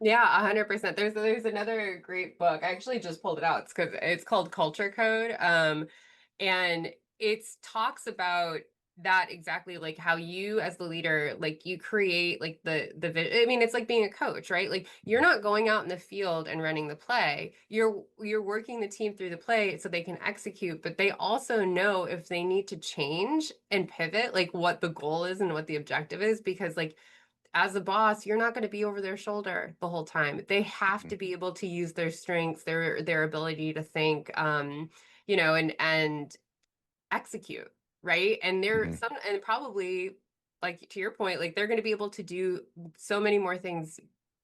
Yeah, 100%. There's another great book. I actually just pulled it out. It's called Culture Code. And it's talks about that exactly like how you as the leader, like you create like I mean, it's like being a coach, right? Like you're not going out in the field and running the play. You're working the team through the play so they can execute, but they also know if they need to change and pivot, like what the goal is and what the objective is, because like as a boss, you're not going to be over their shoulder the whole time. They have Mhm. to be able to use their strengths, their ability to think, and execute, right? And they're Mhm. some and probably like to your point, like they're going to be able to do so many more things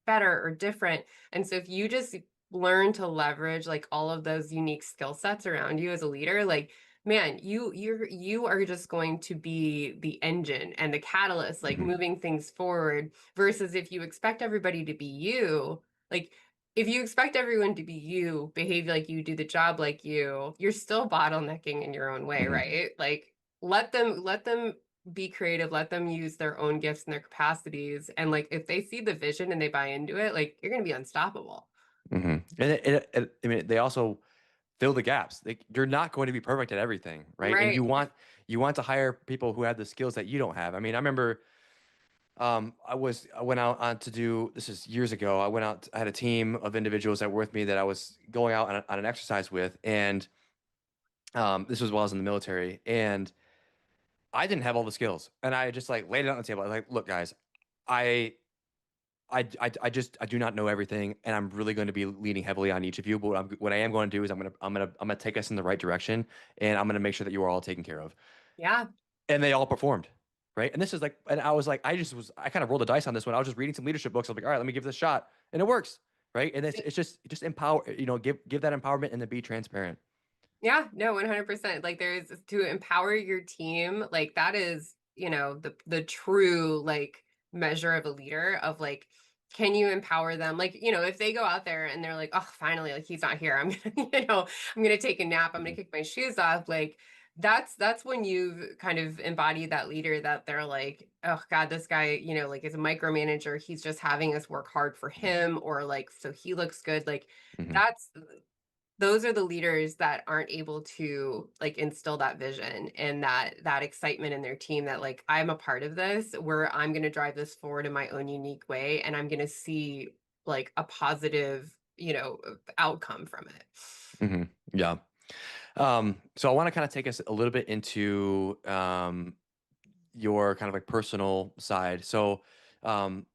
better or different. And so if you just learn to leverage like all of those unique skill sets around you as a leader, like man, you are just going to be the engine and the catalyst, like Mhm. moving things forward, versus if you expect everybody to be you, like if you expect everyone to be you, behave like you, do the job like you're still bottlenecking in your own way, Mhm. right? Like let them be creative, let them use their own gifts and their capacities. And like if they see the vision and they buy into it, like you're gonna be unstoppable. Mhm. And I mean, they also fill the gaps. Like, you're not going to be perfect at everything, right? And Right. you want to hire people who have the skills that you don't have. I mean, I remember I went out on to do this is years ago. I went out. I had a team of individuals that were with me that I was going out on an exercise with, and this was while I was in the military, and I didn't have all the skills, and I just like laid it on the table. I was like, look, guys, I I do not know everything, and I'm really going to be leaning heavily on each of you. But what I am going to do is I'm gonna take us in the right direction, and I'm gonna make sure that you are all taken care of. Yeah. And they all performed, right? And this is like, and I was like, I kind of rolled the dice on this one. I was just reading some leadership books. I was like, all right, let me give this a shot, and it works, right? And it's just empower, give that empowerment and then be transparent. Yeah, no, 100%. Like there's to empower your team, like that is, the true like measure of a leader of like can you empower them? Like, if they go out there and they're like, "Oh, finally, like he's not here. I'm gonna, I'm gonna take a nap. I'm gonna Mhm. kick my shoes off." Like that's when you've kind of embodied that leader that they're like, "Oh God, this guy, like is a micromanager. He's just having us work hard for him or like so he looks good." Like Mhm. that's those are the leaders that aren't able to like instill that vision and that excitement in their team that like I'm a part of this where I'm going to drive this forward in my own unique way and I'm going to see like a positive, outcome from it. Mhm. Yeah. So I want to kind of take us a little bit into your kind of like personal side. So, um,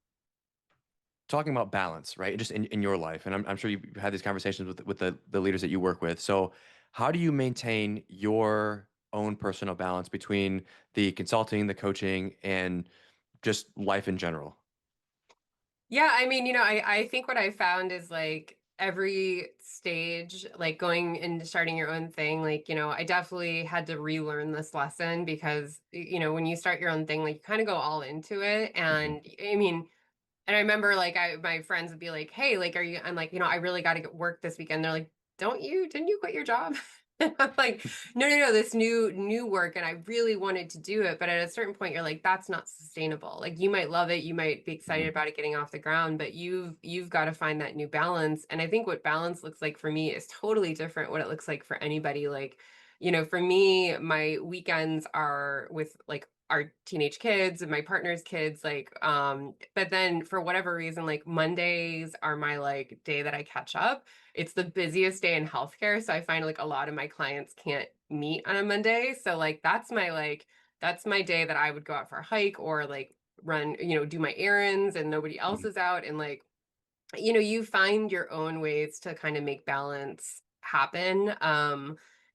talking about balance, right? Just in your life, and I'm sure you've had these conversations with the leaders that you work with. So, how do you maintain your own personal balance between the consulting, the coaching, and just life in general? Yeah, I mean, I think what I found is like every stage, like going and starting your own thing, like, I definitely had to relearn this lesson because, when you start your own thing, like you kind of go all into it. Hmm. And I mean, and I remember like my friends would be like, "Hey, like, are you?" I'm like, I really got to get work this weekend. They're like, Didn't you quit your job?" And I'm like, "No, no, no, this new work." And I really wanted to do it, but at a certain point, you're like, "That's not sustainable." Like, you might love it, you might be excited Hmm. about it getting off the ground, but you've got to find that new balance. And I think what balance looks like for me is totally different what it looks like for anybody. Like, for me, my weekends are with like our teenage kids and my partner's kids like but then for whatever reason like Mondays are my like day that I catch up. It's the busiest day in healthcare, so I find like a lot of my clients can't meet on a Monday, so like that's my day that I would go out for a hike or like run, do my errands and nobody else Hmm. is out. And like, you find your own ways to kind of make balance happen.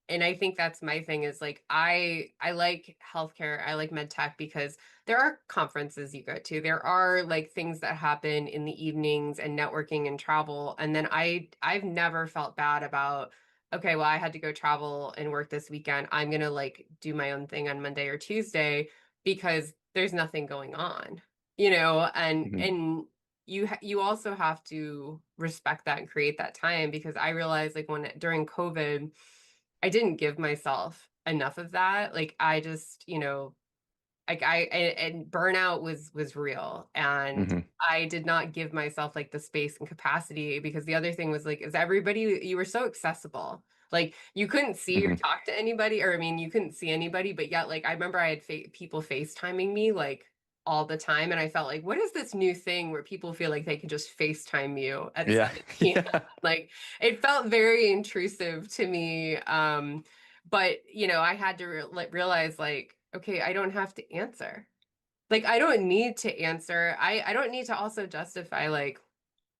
And I think that's my thing is like I like healthcare, I like med tech because there are conferences you go to. There are like things that happen in the evenings and networking and travel. And then I've never felt bad about, okay, well, I had to go travel and work this weekend. I'm gonna like do my own thing on Monday or Tuesday because there's nothing going on, and Hmm. you also have to respect that and create that time because I realized like when during COVID, I didn't give myself enough of that. Like I just, like and burnout was real and Hmm. I did not give myself like the space and capacity because the other thing was like is everybody you were so accessible. Like you couldn't see or Hmm. talk to anybody or I mean you couldn't see anybody but yet like I remember I had people FaceTiming me like all the time and I felt like what is this new thing where people feel like they can just FaceTime you at Yeah. 7 p.m. Yeah. Like it felt very intrusive to me. But I had to realize like, okay, I don't have to answer. Like I don't need to answer. I don't need to also justify like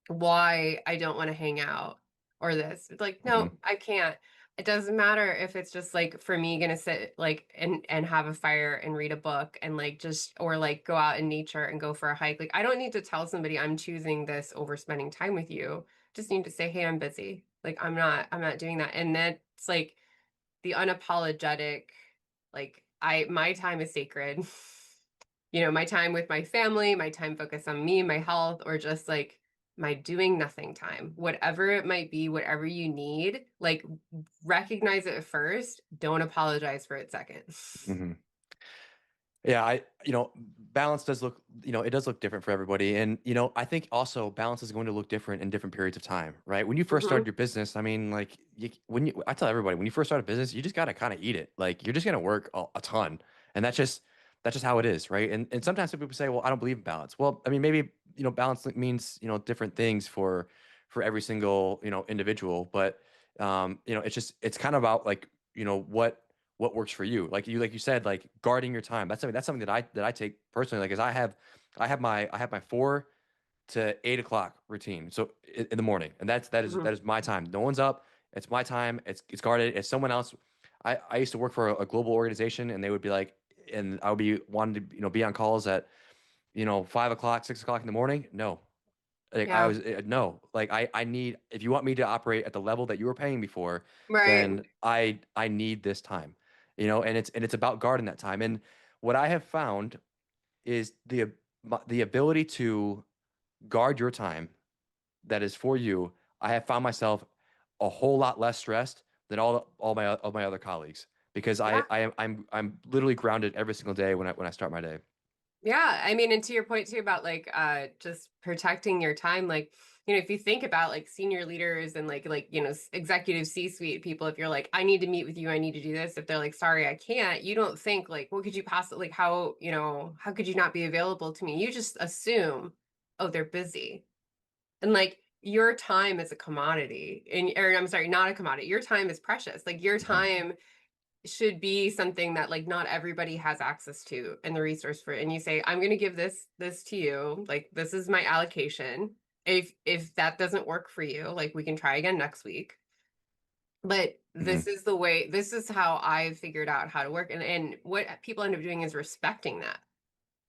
why I don't want to hang out or this. It's like, no, Hmm. I can't. It doesn't matter if it's just like for me gonna sit like and have a fire and read a book and like just or like go out in nature and go for a hike. Like I don't need to tell somebody I'm choosing this over spending time with you. Just need to say, hey, I'm busy. Like I'm not doing that. And that's like the unapologetic, like my time is sacred. My time with my family, my time focused on me, my health, or just like my doing nothing time, whatever it might be, whatever you need, like recognize it first. Don't apologize for it second. Hmm. Yeah, balance does look, it does look different for everybody. And, I think also balance is going to look different in different periods of time, right? When you first started Hmm. your business, I mean, like I tell everybody, when you first start a business, you just got to kind of eat it. Like you're just going to work a ton. And that's just how it is, right? And sometimes some people say, well, I don't believe in balance. Well, I mean, maybe, balance means, different things for every single, individual, but it's kind of about like, what works for you. Like you said, like guarding your time. That's something that I take personally. Like, is I have my 4 to 8 o'clock routine. So in the morning, and that Hmm. is my time. No one's up. It's my time. It's guarded. It's someone else. I used to work for a global organization, and they would be like, and I would be wanting to be on calls at 5 o'clock, 6 o'clock in the morning. No, like I Yeah. was no, like I need, if you want me to operate at the level that you were paying me for, Right. then I need this time. And it's about guarding that time. And what I have found is the ability to guard your time that is for you. I have found myself a whole lot less stressed than all my other colleagues, because Yeah. I'm literally grounded every single day when I start my day. Yeah, I mean, and to your point too about like just protecting your time, like, if you think about like senior leaders and like, executive C-suite people, if you're like, I need to meet with you, I need to do this, if they're like, sorry, I can't, you don't think like, what could you possibly like how could you not be available to me? You just assume, oh, they're busy. And like your time is a commodity. And or I'm sorry, not a commodity. Your time is precious. Like your Mhm. time should be something that like not everybody has access to and the resource for it. And you say, I'm going to give this to you, like this is my allocation. If that doesn't work for you, like we can try again next week, but Mhm. this is how I figured out how to work. And what people end up doing is respecting that.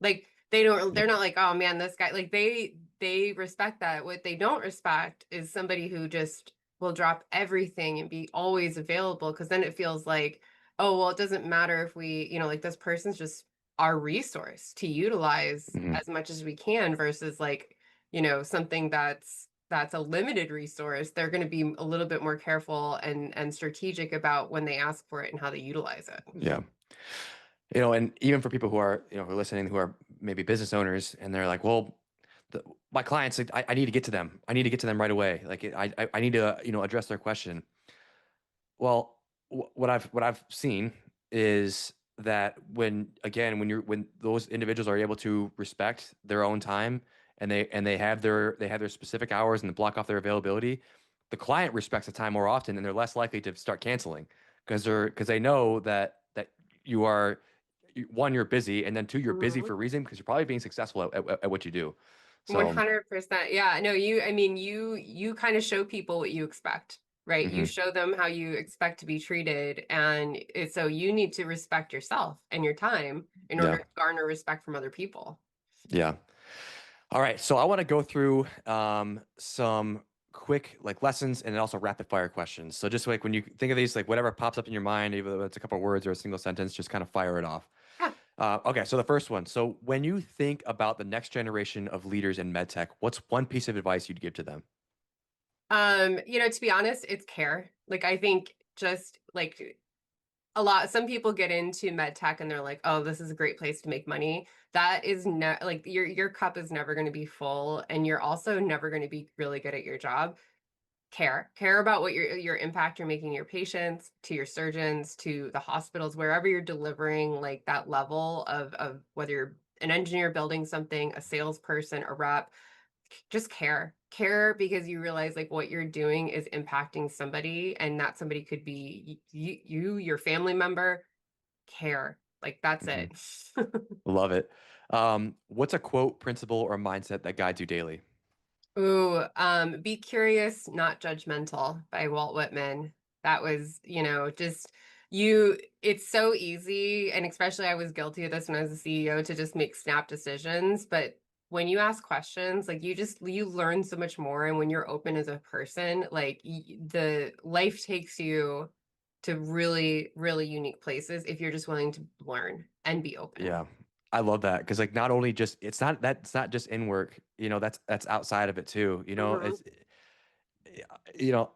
Like they're Yep. not like, oh man, this guy, like they respect that. What they don't respect is somebody who just will drop everything and be always available, because then it feels like, oh well, it doesn't matter if we, like this person's just our resource to utilize Mhm. as much as we can, versus like, something that's a limited resource. They're going to be a little bit more careful and strategic about when they ask for it and how they utilize it. Yeah. And even for people who are listening, who are maybe business owners, and they're like, well, my clients, like, I need to get to them. I need to get to them right away. Like, I need to, address their question. Well, what I've seen is that when those individuals are able to respect their own time, and they have their specific hours and block off their availability, the client respects the time more often, and they're less likely to start canceling, because they know that you are, one, you're busy, and then two, you're busy for a reason, because you're probably being successful at what you do. So 100%. Yeah, no, I mean, you kind of show people what you expect, right? You mhm, show them how you expect to be treated, and so you need to respect yourself and your time in order yeah, to garner respect from other people. yeah. All right, so I want to go through some quick like lessons, and then also rapid fire questions. So just like when you think of these, like whatever pops up in your mind, even though it's a couple of words or a single sentence, just kind of fire it off. Yeah. Okay, so the first one. So when you think about the next generation of leaders in medtech, what's one piece of advice you'd give to them? To be honest, it's care. Like I think just like some people get into med tech and they're like, oh, this is a great place to make money. That is not like your cup is never going to be full, and you're also never going to be really good at your job. Care about what your impact you're making your patients, to your surgeons, to the hospitals, wherever you're delivering like that level of whether you're an engineer building something, a salesperson, a rep. Just care because you realize like what you're doing is impacting somebody, and that somebody could be your family member. Care, like that's Mhm. it. Love it. What's a quote, principle, or mindset that guides you daily? Ooh, Be Curious, Not Judgmental by Walt Whitman. That was, just it's so easy, and especially I was guilty of this when I was a CEO to just make snap decisions. But when you ask questions, like you learn so much more. And when you're open as a person, like the life takes you to really, really unique places if you're just willing to learn and be open. Yeah, I love that because like not only just it's not just in work, that's outside of it too. Hmm. It's you know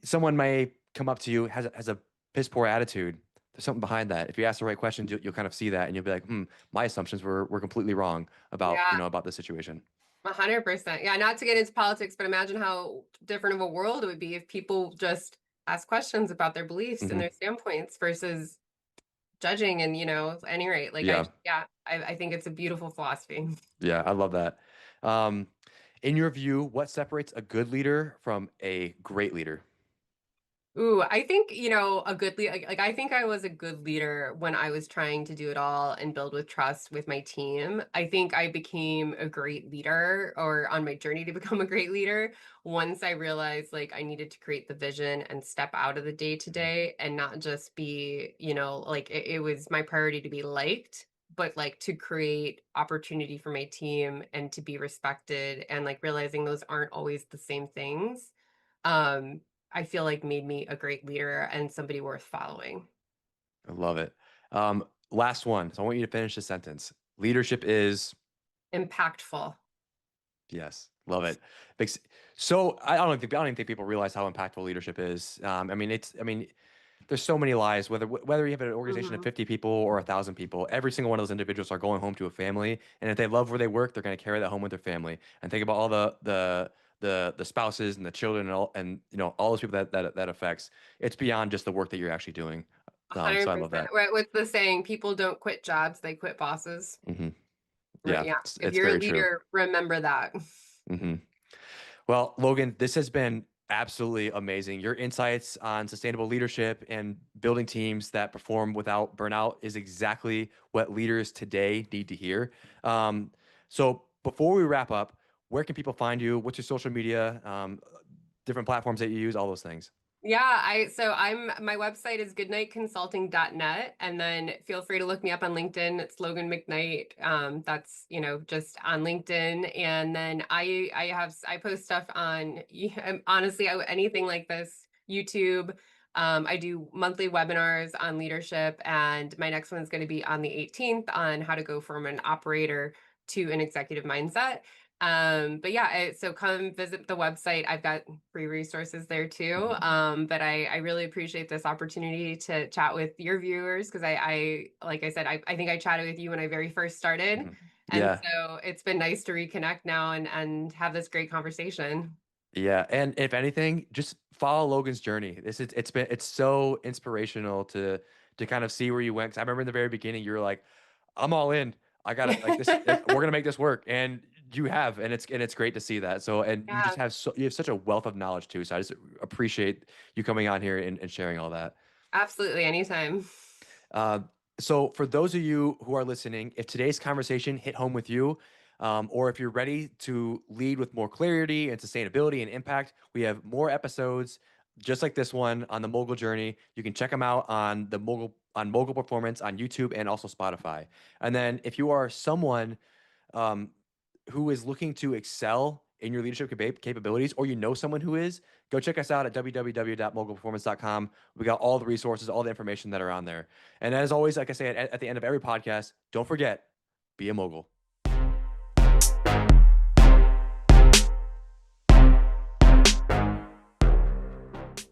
someone may come up to you has a piss poor attitude. There's something behind that. If you ask the right questions, you'll kind of see that, and you'll be like, my assumptions were completely wrong about Yeah. about the situation. 100%. Yeah, not to get into politics, but imagine how different of a world it would be if people just ask questions about their beliefs and Hmm. their standpoints versus judging and, at any rate, like Yeah, I think it's a beautiful philosophy. yeah, I love that. Um, in your view, what separates a good leader from a great leader? Ooh, I think, a good leader, like I think I was a good leader when I was trying to do it all and build with trust with my team. I think I became a great leader or on my journey to become a great leader once I realized like I needed to create the vision and step out of the day to Mhm. day and not just be, like it was my priority to be liked, but like to create opportunity for my team and to be respected and like realizing those aren't always the same things. Um, I feel like made me a great leader and somebody worth following. I love it. Last one. So I want you to finish the sentence. Leadership is Impactful. yes, love it. Makes so I don't even think people realize how impactful leadership is. I mean, there's so many lives. Whether you have an organization of Mhm. 50 people or 1,000 people, every single one of those individuals are going home to a family, and if they love where they work, they're going to carry that home with their family. And think about all the spouses and the children and all and all those people that affects. It's beyond just the work that you're actually doing. So I love 100%. that. Right, what's the saying? People don't quit jobs, they quit bosses. Hmm. Right, Yeah, yeah. If it's you're a very true. leader, remember that. Hmm. Well, Logan, this has been absolutely amazing. Your insights on sustainable leadership and building teams that perform without burnout is exactly what leaders today need to hear. So, before we wrap up, where can people find you? What's your social media? Different platforms that you use, all those things. Yeah, my website is goodnightconsulting.net, and then feel free to look me up on LinkedIn. It's Logan McKnight. That's, just on LinkedIn. And then I post stuff on honestly anything like this, YouTube. I do monthly webinars on leadership, and my next one's going to be on the 18th on how to go from an operator to an executive mindset. But yeah, so come visit the website. I've got free resources there too. Mhm. But I really appreciate this opportunity to chat with your viewers because like I said, I think I chatted with you when I very first started. Mhm. And Yeah, so it's been nice to reconnect now and have this great conversation. yeah, and if anything, just follow Logan's journey. It's so inspirational to kind of see where you went. 'Cause I remember in the very beginning, you were like, "I'm all in. I got it. Like this, we're gonna make this work," and you have, and it's great to see that. So, and Yeah, you have such a wealth of knowledge too. So I just appreciate you coming on here and sharing all that. absolutely. Anytime. Uh, so, for those of you who are listening, if today's conversation hit home with you, or if you're ready to lead with more clarity and sustainability and impact, we have more episodes just like this one on the Mogul journey. You can check them out on the Mogul Performance on YouTube and also Spotify. And then, if you are someone um, who is looking to excel in your leadership capabilities, or you know someone who is, go check us out at www.mogulperformance.com. We got all the resources, all the information that are on there. And as always, like I say at the end of every podcast, don't forget, be a mogul.